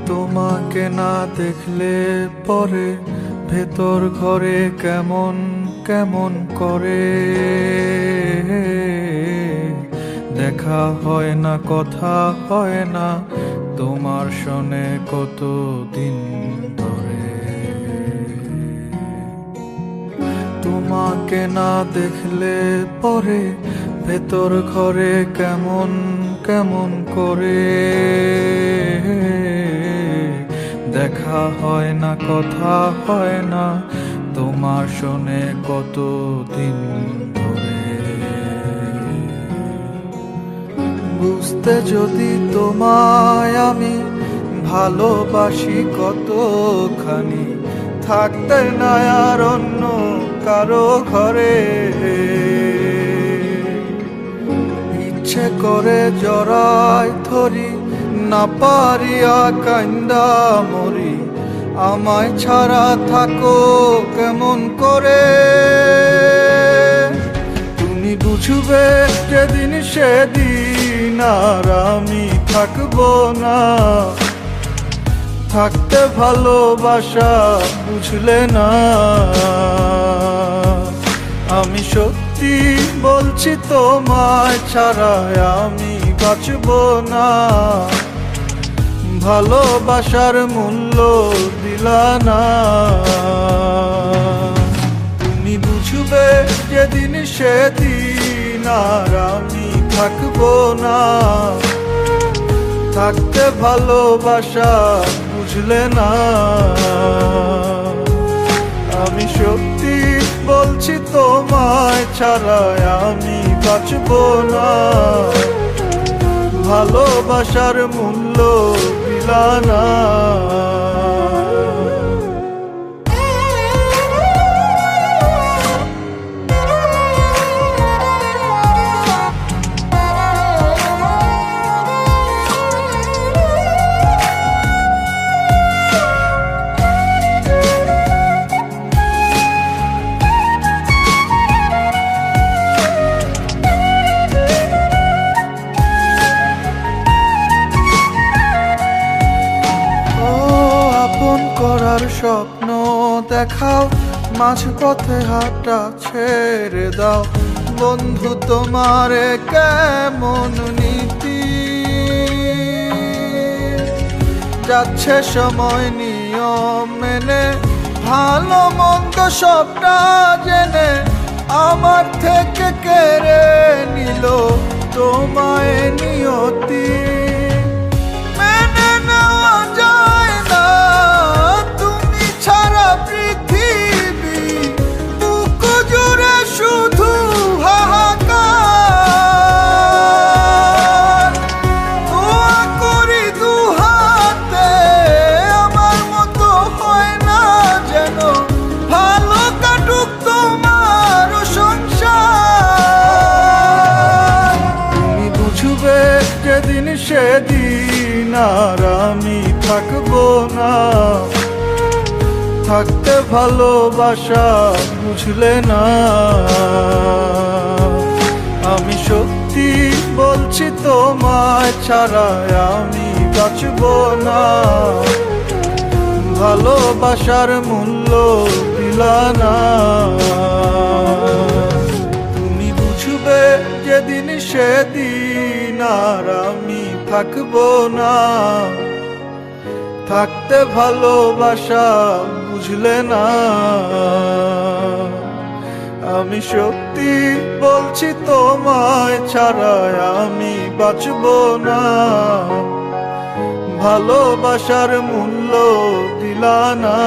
তোমাকে না দেখলে পরে ভেতর ঘরে কেমন কেমন করে, দেখা হয় না কথা হয় না তোমার শোনে কতদিন ধরে। তোমাকে না দেখলে পরে ভেতর ঘরে কেমন কেমন করে, দেখা হয় না কথা হয় না তোমার শোনে কতদিন ধরে। বুঝতে যদি তোমায় আমি ভালোবাসি কতখানি, থাকতে না আর অন্য কারো ঘরে। ইচ্ছে করে জড়াই ধরি না পারিয়া কান্দা মরি, আমায় ছাড়া থাকো কেমন করে। তুমি বুঝবে যেদিন সেদিন আর আমি থাকবো না, থাকতে ভালোবাসা বুঝলে না। আমি সত্যি বলছি তোমায় ছাড়া আমি বাঁচবো না, ভালোবাসার মূল্য দিলা না। তুমি বুঝবে যেদিন সেদিন আর আমি থাকবো না, থাকতে ভালোবাসা বুঝলে না। আমি সত্যি বলছি তোমায় ছাড়া আমি বাঁচবো না, ভালোবাসার মূল্য দিলা না। করার স্বপ্ন দেখাও, মাঝপথে হাঁটা ছেড়ে দাও। বন্ধু তোমারে কেমন নীতি, যাচ্ছে সময় নিয়ম মেনে, ভালো মন্দ সবটা জেনে আমার থেকে কেড়ে নিল তোমায় নিয়তি। যেদিন সেদিন আর আমি থাকবো না, থাকতে ভালোবাসা বুঝলে না। আমি সত্যি বলছি তোমায় ছাড়া আমি বাঁচবো না, ভালোবাসার মূল্য দিলা না। তুমি বুঝবে যেদিন সেদিন আর আমি থাকবো না, থাকতে ভালোবাসা বুঝলে না। আমি সত্যি বলছি তোমায় ছাড়া আমি বাঁচবো না, ভালোবাসার মূল্য দিলা না।